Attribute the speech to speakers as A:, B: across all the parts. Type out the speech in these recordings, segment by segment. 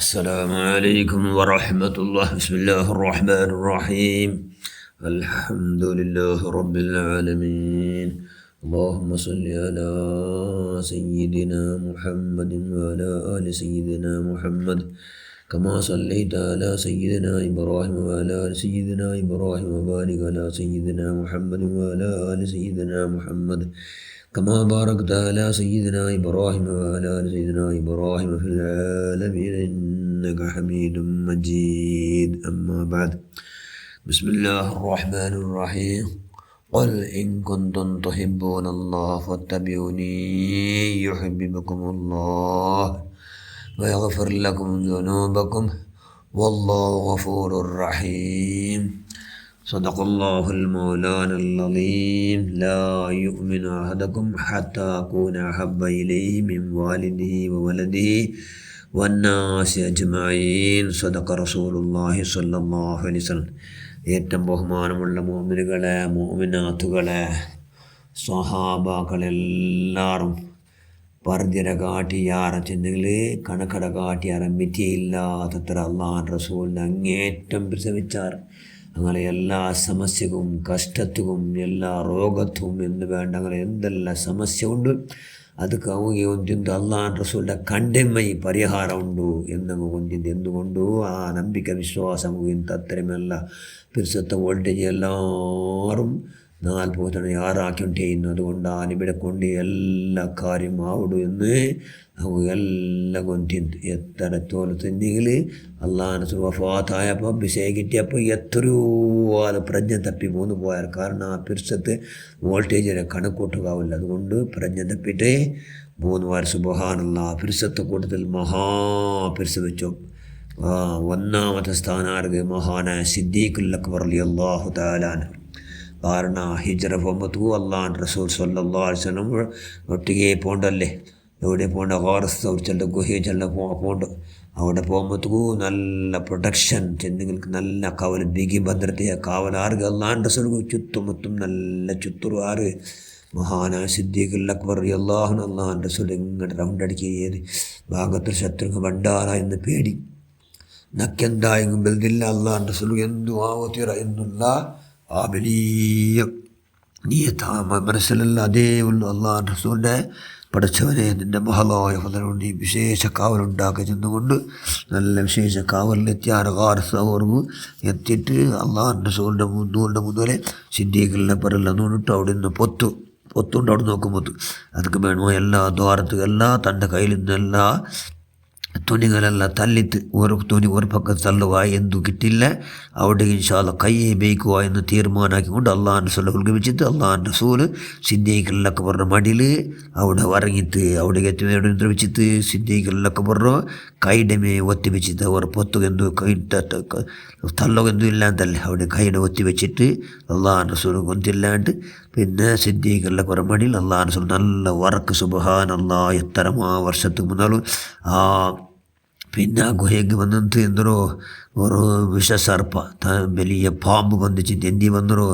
A: السلام عليكم ورحمة الله. بسم الله الرحمن الرحيم. الحمد لله رب العالمين. اللهم صل على سيدنا محمد وعلى آل سيدنا محمد كما صليت على سيدنا إبراهيم وعلى آل سيدنا إبراهيم وبارك على سيدنا محمد وعلى آل سيدنا محمد كما باركت على سيدنا إبراهيم وعلى آل سيدنا إبراهيم في العالمين إنك حميد مجيد. أما بعد، بسم الله الرحمن الرحيم. قل إن كنتم تحبون الله فاتبعوني يحببكم الله ويغفر لكم ذنوبكم والله غفور رحيم. صدق الله المولانا العظيم. لا يؤمن أحدكم حتى أكون أحب إليه من والده وولده والناس أجمعين. صدق رسول الله صلى الله عليه وسلم. ഏറ്റവും ബഹുമാനമുള്ള മുഅ്മിനുകളെ, മുഅ്മിനാത്തുകളെ, സ്വഹാബാക്കളെല്ലാവരും പറഞ്ഞിര കാട്ടിയാറ ചെന്നുകൾ കണക്കട കാട്ടിയാറ മിറ്റിയില്ലാത്തത്ര അള്ളാഹ് റസൂലിനെ അങ്ങേറ്റം പ്രസവിച്ചാർ. അങ്ങനെ എല്ലാ സമസ്യക്കും കഷ്ടത്തും എല്ലാ രോഗത്തും എന്ന് വേണ്ട അങ്ങനെ എന്തെല്ലാം സമസ്യ ഉണ്ട് ಅದಕ್ಕೆ ಅವಿಗೆ ಒಂದಿಂದು ಅಲ್ಲಾಹ್ ರಸೂಲ್ನ ಕಂಡೆಮ್ಮೈ ಪರಿಹಾರ ಉಂಡು എന്നങ്ങ് ಒಂದಿಂದು എന്തുകൊണ്ടു ആ ನಂಬಿಕೆ ವಿಶ್ವಾಸ ಇಂಥ അത്തരമെല്ല പിരിസത്തെ വോൾട്ടേജ് എല്ലാവരും 40 ಯಾರಾಕಿಂಟೇ ಇನ್ನು അതുകൊണ്ട് ആനിവിടെ കൊണ്ട് എല്ലാ കാര്യം ആവിടു എന്ന് അവ എല്ലാം കൊണ്ടിന്ത് എത്ര തോല് തിന്നികൾ അള്ളാഹ് വഫാത്തായപ്പോൾ വിഷയം കിട്ടിയപ്പോൾ എത്രയോ ആൾ പ്രജ്ഞ തപ്പി മൂന്ന് പോയാൽ. കാരണം ആ പിരിസത്ത് വോൾട്ടേജിനെ കണക്കൂട്ടുകാവില്ല. അതുകൊണ്ട് പ്രജ്ഞ തപ്പിയിട്ട് 3 വാരം സുബ്ഹാനല്ലാഹ് പിരിസത്തെ കൂട്ടത്തിൽ പിരിസ വെച്ചു. ഒന്നാമത്തെ സ്ഥാനാർക്ക് മഹാനായ സിദ്ദീഖുൽ അക്ബർ റളിയല്ലാഹു തആല അൻഹു. കാരണം ഹിജ്റ പോകുമ്പോൾ അള്ളാഹ് റസൂൽ സല്ലല്ലാഹു അലൈഹി വസല്ലം ഒട്ടിಗೆ പോണ്ടല്ലേ, എവിടെ പോണ്ട ഗാറസ് ചെല്ല ഗുഹ ചെല്ല പോണ്ട്. അവിടെ പോകുമ്പോഴത്തേക്കു നല്ല പ്രൊട്ടക്ഷൻ ചെന്നുങ്ങൾക്ക് നല്ല കാവൽ ബിഗി ഭദ്രತೆയ കാവലാർക്ക് അള്ളാഹ് റസൂൽ ചുറ്റുമുറ്റും നല്ല ചുറ്റുറുവാറ് മഹാനായ സിദ്ദീഖുൽ അക്ബർ റളിയല്ലാഹു അൻഹു. അള്ളാഹ് റസൂൽ ഇങ്ങോട്ട് റൗണ്ട് അടിക്കുകയത് ഭാഗത്തിൽ ശത്രുക്ക് വണ്ടാല എന്ന് പേടി നക്കെന്തായെങ്കിലും ബെൽദില്ല. അള്ളാഹ് റസൂൽ എന്തു ആവത്തീറ എന്നുള്ള ആ വലിയ നീയത്ത് മനസ്സിലുള്ള അതേ ഉള്ളു. അള്ളാഹ് റസൂലിൻ്റെ പഠിച്ചവനെ നിൻ്റെ മഹലായ ഫലമുണ്ട് ഈ വിശേഷ കാവലുണ്ടാക്കി ചെന്നുകൊണ്ട് നല്ല വിശേഷ കാവലിലെത്തി ആറുകാർസവർവ് എത്തിയിട്ട് അള്ളാഹ് റസൂലിൻ്റെ മുന്നൂറിൻ്റെ സിദ്ദീഖിലെ പറല്ല നോണ്ടിട്ട് അവിടെ നിന്ന് പൊത്തുണ്ട് അവിടെ നോക്കുമ്പോൾ ಅದಕ್ಕೆ ಬೇಡ ಎಲ್ಲ ದ್ವಾರത്തുಗೆಲ್ಲ ತನ್ನ ಕೈಲಿಂದೆಲ್ಲ തുണികളെಲ್ಲ തല്ലിത്ത് ഒരു തുണി ഒരു പക്കത്ത് തള്ളുക എന്തു കിട്ടില്ല. അവിടെ ഇൻഷാ അല്ലാഹ് കയ്യേ ബേക്കുക എന്ന് തീരുമാനമാക്കിക്കൊണ്ട് അള്ളാഹ് റസൂലിനെ ഉത്ഗമിച്ചിട്ട് അള്ളാഹ് റസൂൽ സിദ്ദീഖുൽ അക്ബറിൻ്റെ മടിയിൽ അവിടെ ഇറങ്ങിത്ത് അവിടെ വെച്ചിട്ട് സിദ്ദീഖുൽ അക്ബറിൻ്റെ കൈയുടെ മേ ഒത്തി വെച്ചിട്ട് അവർ പൊത്തുകെന്തു കൈ തള്ളുകെന്തു ഇല്ല എന്നല്ലേ അവിടെ കൈയുടെ ഒത്തി വെച്ചിട്ട് അള്ളാഹ് റസൂൽ കൊന്തില്ലാണ്ട് പിന്നെ സിദ്ദീഖുൽ അക്ബർ മടിയിൽ അള്ളാഹ് റസൂൽ നല്ല വറക്ക് സുബ്ഹാനല്ലാഹ് എത്രമാ വർഷத்துக்கு മുന്നാലും ആ പിന്നെ ആ ഗുഹയ്ക്ക് വന്നിട്ട് എന്തോ ഒരു വിഷസർപ്പ വലിയ പാമ്പ് വന്നിച്ചിട്ട് എന്തി വന്നോ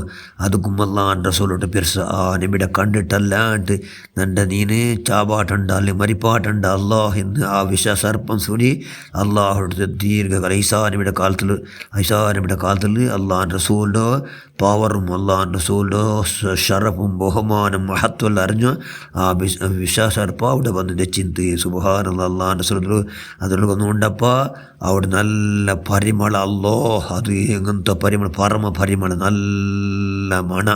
A: അതുക്കും അള്ളാഹ് റസൂലോട്ട് പിരിച്ച ആ നബിയുടെ കണ്ടിട്ടല്ലാണ്ട് നൻ്റെ നീന് ചാപാട്ടുണ്ട് അല്ലെങ്കിൽ മരിപ്പാട്ടുണ്ട് അള്ളാഹ് എന്ന് ആ വിഷസർപ്പം സുനി അള്ളാഹുടെ ദീർഘകാലം ഈസാ നബിയുടെ കാലത്തിൽ അള്ളാഹ് റസൂലിൻ്റെ പവറും അള്ളാഹ് റസൂലിൻ്റെ ഷറഫും ബഹുമാനം മഹത്വം അറിഞ്ഞു ആ വിഷസർപ്പ അവിടെ വന്ന് തെച്ചിന്ത് സുബ്ഹാനല്ലാഹ്. അള്ളാഹ് റസൂൽ അതിലൊക്കെ ഉണ്ടപ്പോൾ അവിടെ നല്ല പരിമള അത് എങ്ങനത്തെ പരിമള നല്ല മണ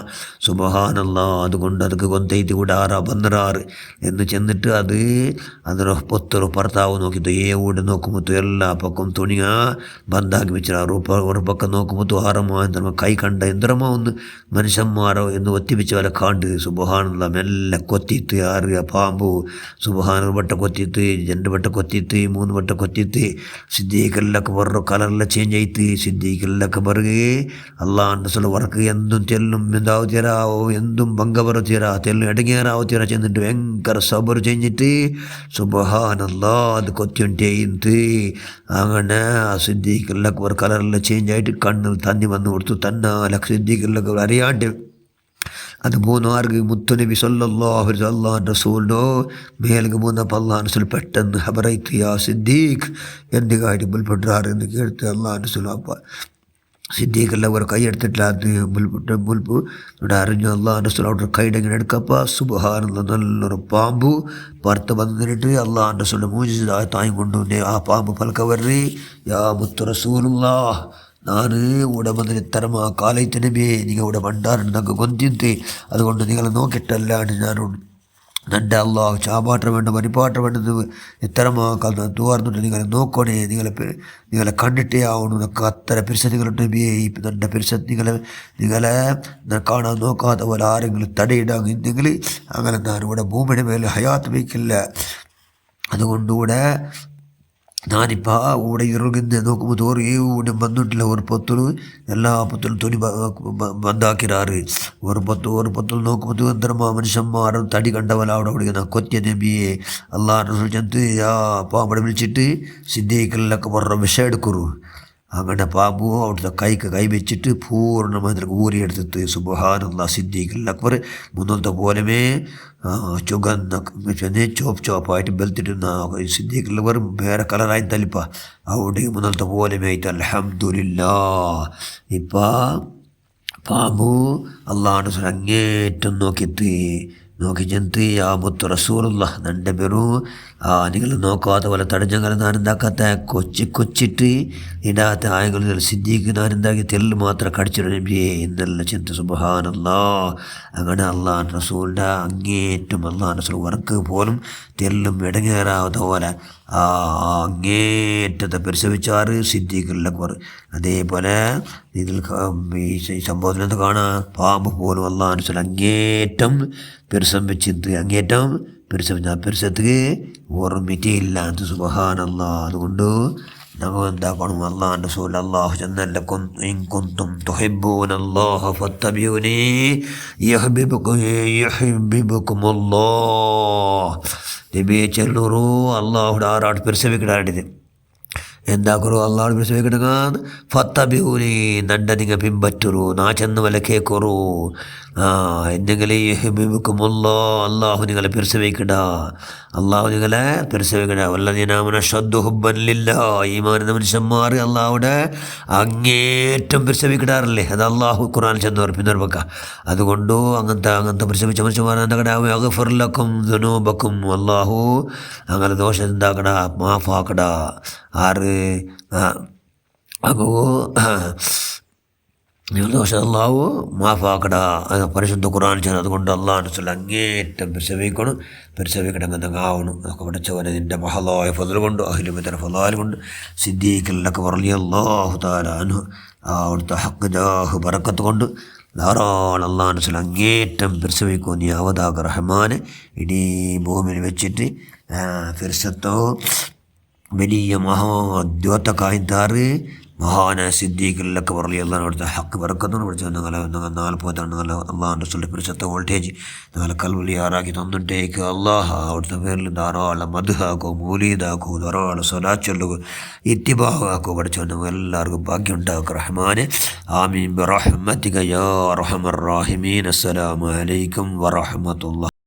A: സുബ്ഹാനല്ലാഹ്. അതുകൊണ്ട് അതൊക്കെ കൊന്തൈത്തി വിടാറ ബന്നറാറ് എന്ന് ചെന്നിട്ട് അതിന് പൊത്തൊരു ഭർത്താവ് നോക്കിയിട്ട് ഇവിടെ നോക്കുമ്പോൾ എല്ലാ പക്കം തുണിയ ബന്ധാക്കി വെച്ചാൽ ഒരു പക്കം നോക്കുമ്പോൾ ആറമോ എന്തോ കൈ കണ്ട എന്തരമോ ഒന്ന് മനുഷ്യന്മാരോ എന്ന് ഒത്തിപ്പിച്ച പോലെ കാണ്ട് സുബ്ഹാനല്ലാഹ്. മെല്ലെ കൊത്തിയിട്ട് ആറുക പാമ്പു സുബ്ഹാനല്ലാഹ് വട്ട കൊത്തിയിട്ട് 2 വട്ട കൊത്തിയിട്ട് 3 വട്ട കൊത്തിയിട്ട് സിദ്ദീഖുൽ അക്ബർ കലറിലെ ചേഞ്ച് ആയിട്ട് സിദ്ദീഖുൽ അക്ബർക്ക് അള്ളാഹ് റസൂൽ വർക്ക് എന്തും തെല്ലും എന്താവുതീരാവോ എന്തും ഭംഗപറത്തീരാ തെല്ലും ഇടങ്ങേറാവുതീരാ ചെന്നിട്ട് ഭയങ്കര സബർ ചെഞ്ഞിട്ട് സുബ്ഹാനല്ലാഹ് അത് കൊത്തിയുണ്ടേ അങ്ങനെ ആ സിദ്ദീഖുൽ അക്ബർ കലറിലെ ചേഞ്ച് ആയിട്ട് കണ്ണിൽ തന്നി വന്നു കൊടുത്തു. തന്നാല സിദ്ദീഖുൽ അക്ബർ അറിയാണ്ട് അത് മൂന്നാർക്ക് മുത്തുനബി സല്ലല്ലാഹു അലൈഹി വസല്ലം അള്ളാഹുവിൻ്റെ റസൂലിനോ മേലേക്ക് മൂന്നപ്പോൾ അള്ളാഹുവിൻ്റെ റസൂൽ പെട്ടെന്ന് ഹബറൈത്ത് യാ സിദ്ദീഖ് എന്ത് കാര്യം മുൽപ്പെട്ടാറ് എന്ന് കേട്ട് അള്ളാഹുവിൻ്റെ റസൂൽ അപ്പം സിദ്ദീഖെല്ലാം ഒരു കൈ എടുത്തിട്ടില്ല അത് മുൽപ്പ് ഇവിടെ അറിഞ്ഞു അള്ളാഹുവിൻ്റെ റസൂൽ അവിടെ കൈയുടെ ഇങ്ങനെ എടുക്കപ്പോൾ സുബ്ഹാനല്ലാഹ് നല്ലൊരു പാമ്പ് പുറത്ത് വന്നിട്ട് അള്ളാഹുവിൻ്റെ റസൂലിൻ്റെ മൂജിസായ തായും കൊണ്ടു ആ പാമ്പ് പലക്ക വരി യാ മുത്തു റസൂലുള്ളാഹ് ನಾನು ഇവിടെ വന്നിട്ട് ഇത്തരം ആ കാലത്ത് നബിയെ നിങ്ങൾ ഇവിടെ ഭണ്ടാറുണ്ടാക്കുക കൊന്തിന്ത് അതുകൊണ്ട് നിങ്ങളെ നോക്കിയിട്ടല്ലാണ് ഞാൻ നൻ്റെ അള്ളാഹു ചാപാട്ട വേണ്ട പരിപാട്ട വേണ്ടത് ഇത്തരമാക്കാൽ തുറന്നിട്ട് നിങ്ങളെ നോക്കണേ നിങ്ങളെ കണ്ടിട്ടേ ആവണം എന്നൊക്കെ അത്ര പിരിച്ച നിങ്ങളുടെ നബിയെ ഈ നല്ല പിരിച്ച നിങ്ങളെ കാണാൻ നോക്കാത്ത പോലെ ആരെങ്കിലും തടയിടാമെങ്കിൽ അങ്ങനെ ഞാൻ ഇവിടെ ഭൂമിയുടെ മേലെ ഹയാത്ത് വയ്ക്കില്ല. അതുകൊണ്ടിവിടെ ഞാനിപ്പോൾ ഇവിടെ ഇറങ്ങുന്ന നോക്കുമ്പോൾ തോറും ഇവിടെ വന്നിട്ടില്ല ഒരു പൊത്തിൽ എല്ലാ പൊത്തിലും തുണി ബന്ധാക്കിറാറ് ഒരു പൊത്തിൽ നോക്കുമ്പോൾ എന്തരമാ മനുഷ്യന്മാർ തടി കണ്ടവല്ല അവിടെ വിളിക്കുന്ന കൊത്തിയ നബിയെ അള്ളാഹ് ചെന്ന് അപ്പോൾ അവിടെ വിളിച്ചിട്ട് സിദ്ദീഖിലൊക്കെ പറഞ്ഞ വിഷം എടുക്കുറു അങ്ങനെ പാമ്പു അവിടുത്തെ കൈ വെച്ചിട്ട് പൂർണ്ണമായി ഊരിയെടുത്തിട്ട് സുബ്ഹാനല്ലാഹ് സിദ്ദീഖുൽ അക്ബർ മുന്നത്തെ പോലെമേ ചുഗന്ന ചോപ്പായിട്ട് ബെൽത്തിട്ട് സിദ്ദീഖുൽ അക്ബർ വേറെ കളറായി തലിപ്പ അവിടെ മുന്നത്തെ പോലെമേ ആയിട്ട് അൽഹംദുലില്ലാഹ്. ഇപ്പം പാമ്പു അള്ളാഹുവിൻ്റെ അങ്ങേറ്റം നോക്കി ചെന്ന് യാ മുത്തു റസൂലുള്ളാഹ് നൻ്റെ പേരു നിങ്ങൾ നോക്കാത്ത പോലെ തടഞ്ഞങ്ങൾ ഞാനെന്താക്കാത്ത കൊച്ചിട്ട് ഇടാത്ത ആയെങ്കിൽ സിദ്ദീഖ് ഞാനെന്താക്കി തെല്ല് മാത്രം കടിച്ചിട നബിയെ എന്നെല്ലാം ചിന്ത സുബ്ഹാനല്ലാഹ്. അങ്ങനെ അള്ളാഹു റസൂലിൻ്റെ അങ്ങേറ്റം അള്ളാഹു റസൂൽ വർക്ക് പോലും തെല്ലും ഇടങ്ങേറാവുന്ന പോലെ അങ്ങേറ്റത്തെ പരിശോധിച്ചാറ് സിദ്ദീഖുൽ അക്ബർ. അതേപോലെ ഇതിൽ ഈ സംഭവത്തിൽ എന്ത് കാണാം പാമ്പ് പോലും അള്ളാഹു റസൂൽ അങ്ങേറ്റം പെരുസംഭിച്ചിട്ട് അങ്ങേറ്റം പെരുസംഭിച്ച ആ പെരുസத்துக்கு ഓർമ്മിറ്റിയില്ല അത് സുബ്ഹാനല്ലാഹ്. അതുകൊണ്ട് ഞങ്ങൾ എന്താക്കണം അള്ളാഹുൻ്റെ റസൂൽ അല്ലാഹു ജന്നലക്കും ഇൻ കുന്തും തുഹിബ്ബൂനല്ലാഹ ഫത്തബിഊനി യുഹ്ബിബുകുമുല്ലാഹ്. നബിയെ ചെല്ലൂറു അള്ളാഹുടെ ആറാട്ട് പെരുസവിക്കിടാണ്ടിത് എന്താക്കറു അള്ളാഹു പെരുസവിക്കിടുക ഫത്തബിഊനി നണ്ട നിങ്ങൾ പിൻപറ്റുറു നാ ചെന്ന് വല്ല കേക്കുറു എന്തെങ്കിലും യുഹ്ബിബുകുമുല്ലാഹ് അള്ളാഹു നിങ്ങളെ പെരുസവിക്കിട വല്ലദീന ഷദ്ദു ഹുബ്ബൻ ലില്ലാഹ് ഈമാൻ മനുഷ്യന്മാർ അള്ളാഹുടെ അങ്ങേറ്റം പെരുസവിക്കിടാറില്ലേ അത് അള്ളാഹു ഖുർആനിൽ ചെന്ന് പിന്തുടർക്കുക. അതുകൊണ്ട് അങ്ങനത്തെ പരിശ്രമിച്ച മനുഷ്യന്മാർ എന്താക്കട അഗ്ഫിർലക്കും ദുനൂബക്കും അള്ളാഹു അങ്ങനെ ദോഷം എന്താക്കട മാഫാക്കട ആറ് ദോഷം അള്ളാഹു മാഫാക്കട പരിശുദ്ധ ഖുർആൻ ചെയ്യുന്നത്. അതുകൊണ്ട് അള്ളാഹു റസൂൽ അങ്ങേറ്റം പരിശ്രമിക്കണം അങ്ങനെ ആവണം. അതൊക്കെ പഠിച്ചവനെ നിൻ്റെ മഹലായ ഫضل കൊണ്ട് അഹ്ലുബൈത്തിന്റെ ഫളാൽ കൊണ്ട് സിദ്ദീഖുൽ അക്ബർ റളിയല്ലാഹു തആല അൻഹു അവിടുത്തെ ഹക്ക് ജാഹ് ബറക്കത്ത് കൊണ്ട് ധാരാളം അള്ളാഹു റസൂൽ അങ്ങേറ്റം പരിശ്രമിക്കും. നീ അവതാക റഹ്മാനെ ഇടീ ഭൂമിയിൽ വെച്ചിട്ട് ഫിർസത്തോ വലിയ മഹാദ്യോത്തക്കായിത്താറ് മഹാനായ സിദ്ദീഖുൽ അക്ബർ റളിയല്ലാഹു അവിടുത്തെ ഹക്ക് ബറക്കത്തോട് പഠിച്ചു നിങ്ങളെ 40 അള്ളാഹുൻ്റെ റസൂലിൻ്റെ പരിശുദ്ധ വോൾട്ടേജ് നിങ്ങളെ കൽവിൽ യാറാക്കി തന്നിട്ടേക്ക് അള്ളാഹ് അവിടുത്തെ പേരിൽ ധാരാളം മദ്ഹാക്കോ മൂലീദാക്കോ ധാരാളം സ്വലാച്ചൊല്ലുകോ ഇത്തിബാഹാക്കോ പഠിച്ചു നിങ്ങൾ എല്ലാവർക്കും ഭാഗ്യം ഉണ്ടാക്കുക റഹ്മാനെ. ആമീൻ ബിറഹ്മതിക യാ അർഹമർ റാഹിമീൻ. അസ്സലാമു അലൈക്കും വറഹ്മത്തുള്ളാഹി.